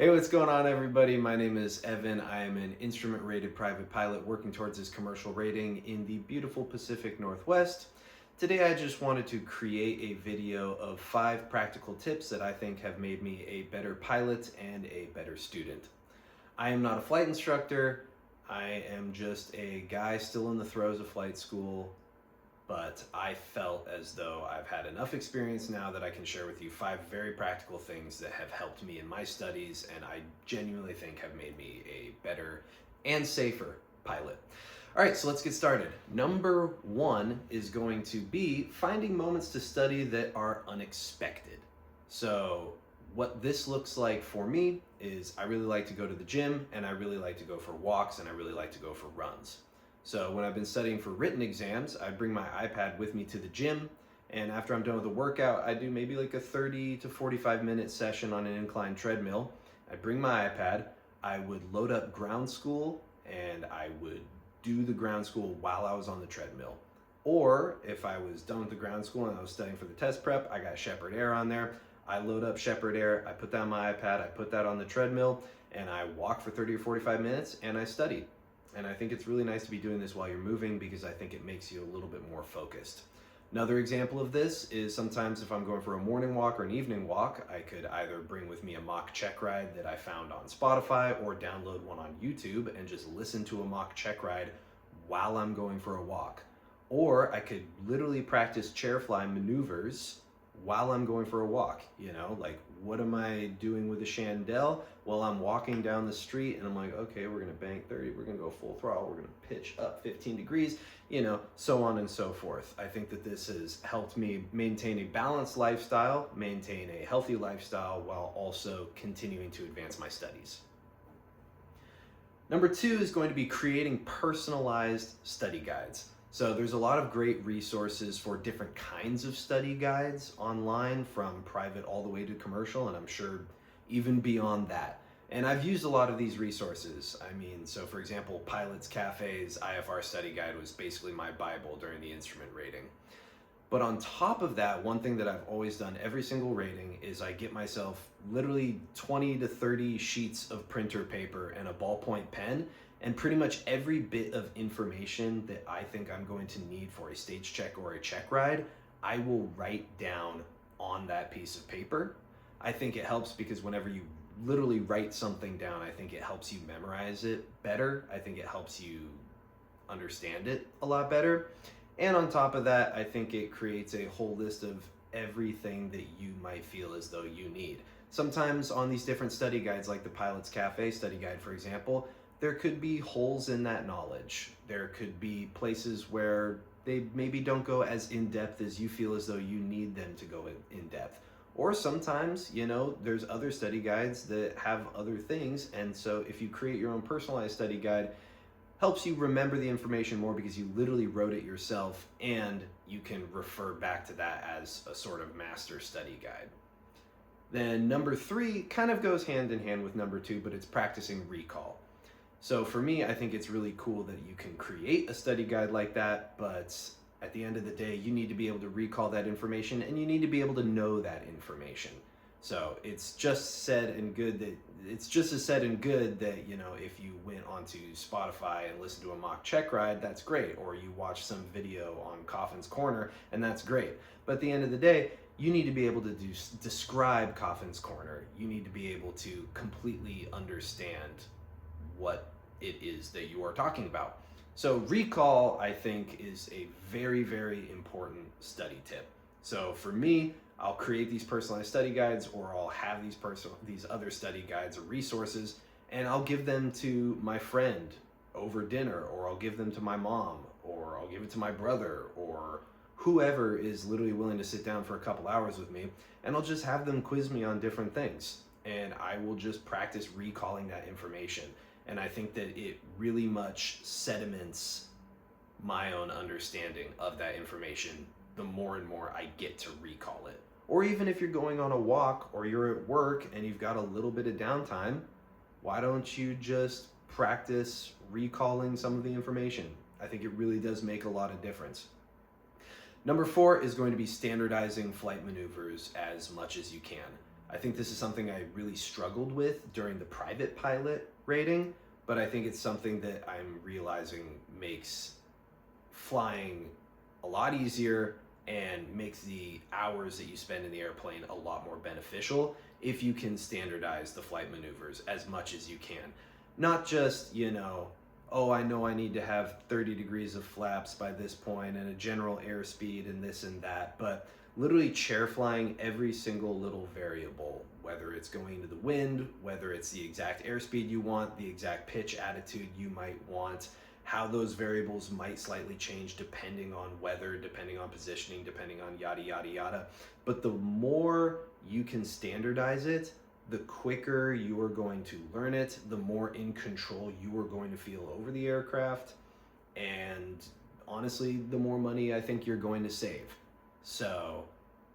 Hey, what's going on, everybody? My name is Evan. I am an instrument rated private pilot working towards this commercial rating in the beautiful Pacific Northwest. Today, I just wanted to create a video of 5 practical tips that I think have made me a better pilot and a better student. I am not a flight instructor. I am just a guy still in the throes of flight school, but I felt as though I've had enough experience now that I can share with you 5 very practical things that have helped me in my studies and I genuinely think have made me a better and safer pilot. All right, so let's get started. Number 1 is going to be finding moments to study that are unexpected. So what this looks like for me is I really like to go to the gym, and I really like to go for walks, and I really like to go for runs. So when I've been studying for written exams, I bring my iPad with me to the gym, and after I'm done with the workout, I do maybe like a 30 to 45 minute session on an incline treadmill. I bring my iPad, I would load up ground school, and I would do the ground school while I was on the treadmill. Or if I was done with the ground school and I was studying for the test prep, I got Shepherd Air on there. I load up Shepherd Air, I put down my iPad, I put that on the treadmill, and I walk for 30 or 45 minutes and I study. And I think it's really nice to be doing this while you're moving because I think it makes you a little bit more focused. Another example of this is sometimes if I'm going for a morning walk or an evening walk, I could either bring with me a mock check ride that I found on Spotify or download one on YouTube and just listen to a mock check ride while I'm going for a walk. Or I could literally practice chair fly maneuvers while I'm going for a walk. Like what am I doing with a chandelle? Well, I'm walking down the street and I'm like, okay, we're gonna bank 30, we're gonna go full throttle, we're gonna pitch up 15 degrees, so on and so forth. I think that this has helped me maintain a balanced lifestyle, maintain a healthy lifestyle while also continuing to advance my studies. Number 2 is going to be creating personalized study guides. So there's a lot of great resources for different kinds of study guides online, from private all the way to commercial, and I'm sure even beyond that. And I've used a lot of these resources. So for example, Pilots Cafe's IFR study guide was basically my Bible during the instrument rating. But on top of that, one thing that I've always done every single rating is I get myself literally 20 to 30 sheets of printer paper and a ballpoint pen, and pretty much every bit of information that I think I'm going to need for a stage check or a check ride, I will write down on that piece of paper. I think it helps because whenever you literally write something down, I think it helps you memorize it better. I think it helps you understand it a lot better. And on top of that, I think it creates a whole list of everything that you might feel as though you need. Sometimes on these different study guides, like the Pilots Cafe study guide, for example, there could be holes in that knowledge. There could be places where they maybe don't go as in-depth as you feel as though you need them to go in depth. Or sometimes, there's other study guides that have other things, and so if you create your own personalized study guide, helps you remember the information more because you literally wrote it yourself and you can refer back to that as a sort of master study guide. Then number 3 kind of goes hand in hand with number 2, but it's practicing recall. So for me, I think it's really cool that you can create a study guide like that, but at the end of the day, you need to be able to recall that information and you need to be able to know that information. So it's just as said and good that if you went onto Spotify and listened to a mock check ride, that's great. Or you watch some video on Coffin's Corner and that's great. But at the end of the day, you need to be able to describe Coffin's Corner. You need to be able to completely understand what it is that you are talking about. So recall, I think, is a very, very important study tip. So for me, I'll create these personalized study guides, or I'll have these other study guides or resources, and I'll give them to my friend over dinner, or I'll give them to my mom, or I'll give it to my brother, or whoever is literally willing to sit down for a couple hours with me, and I'll just have them quiz me on different things. And I will just practice recalling that information. And I think that it really much sediments my own understanding of that information the more and more I get to recall it. Or even if you're going on a walk or you're at work and you've got a little bit of downtime, why don't you just practice recalling some of the information? I think it really does make a lot of difference. Number 4 is going to be standardizing flight maneuvers as much as you can. I think this is something I really struggled with during the private pilot rating, but I think it's something that I'm realizing makes flying a lot easier and makes the hours that you spend in the airplane a lot more beneficial if you can standardize the flight maneuvers as much as you can. Not just, oh, I know I need to have 30 degrees of flaps by this point and a general airspeed and this and that, but literally chair flying every single little variable, whether it's going to the wind, whether it's the exact airspeed you want, the exact pitch attitude you might want, how those variables might slightly change depending on weather, depending on positioning, depending on yada, yada, yada. But the more you can standardize it, the quicker you are going to learn it, the more in control you are going to feel over the aircraft, and honestly, the more money I think you're going to save. So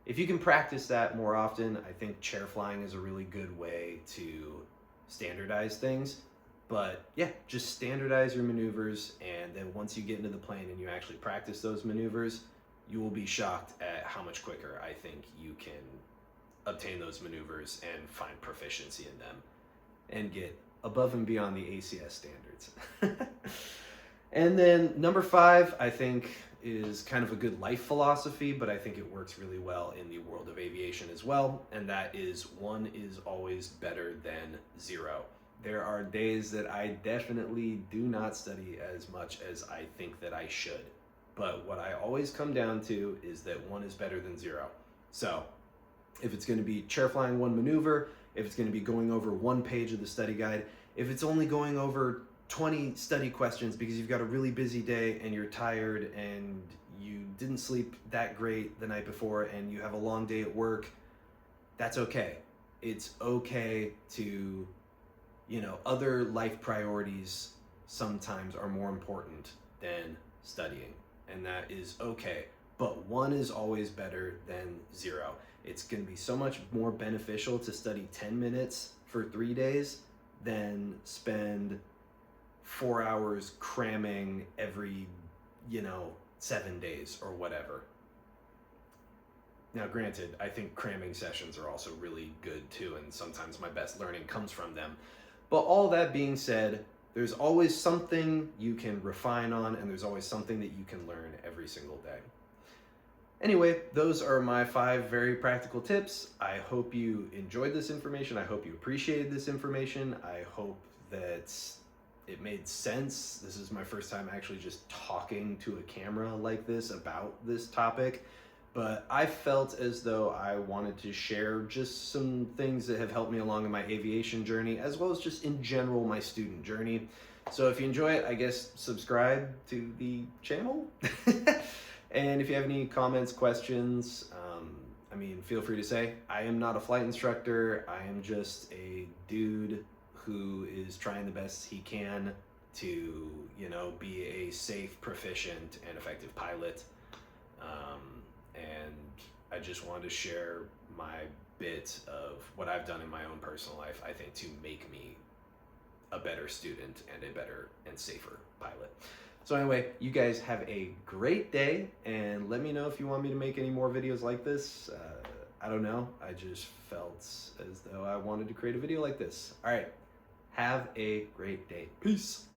if you can practice that more often, I think chair flying is a really good way to standardize things. But yeah, just standardize your maneuvers, and then once you get into the plane and you actually practice those maneuvers, you will be shocked at how much quicker I think you can obtain those maneuvers and find proficiency in them and get above and beyond the ACS standards. And then number 5, I think, is kind of a good life philosophy, but I think it works really well in the world of aviation as well, and that is 1 is always better than 0. There are days that I definitely do not study as much as I think that I should, but what I always come down to is that 1 is better than 0. So if it's going to be chair flying 1 maneuver, if it's going to be going over 1 page of the study guide, if it's only going over 20 study questions because you've got a really busy day and you're tired and you didn't sleep that great the night before and you have a long day at work, that's okay. It's okay to, other life priorities sometimes are more important than studying, and that is okay. But 1 is always better than 0. It's going to be so much more beneficial to study 10 minutes for 3 days than spend 4 hours cramming every, 7 days or whatever. Now, granted, I think cramming sessions are also really good too, and sometimes my best learning comes from them. But all that being said, there's always something you can refine on, and there's always something that you can learn every single day. Anyway, those are my 5 very practical tips. I hope you enjoyed this information. I hope you appreciated this information. I hope that it made sense. This is my first time actually just talking to a camera like this about this topic, but I felt as though I wanted to share just some things that have helped me along in my aviation journey, as well as just in general my student journey. So if you enjoy it, I guess subscribe to the channel. And if you have any comments, questions, feel free to say. I am not a flight instructor. I am just a dude who is trying the best he can to, be a safe, proficient, and effective pilot. And I just wanted to share my bit of what I've done in my own personal life, I think, to make me a better student and a better and safer pilot. So anyway, you guys have a great day, and let me know if you want me to make any more videos like this. I don't know. I just felt as though I wanted to create a video like this. All right. Have a great day. Peace.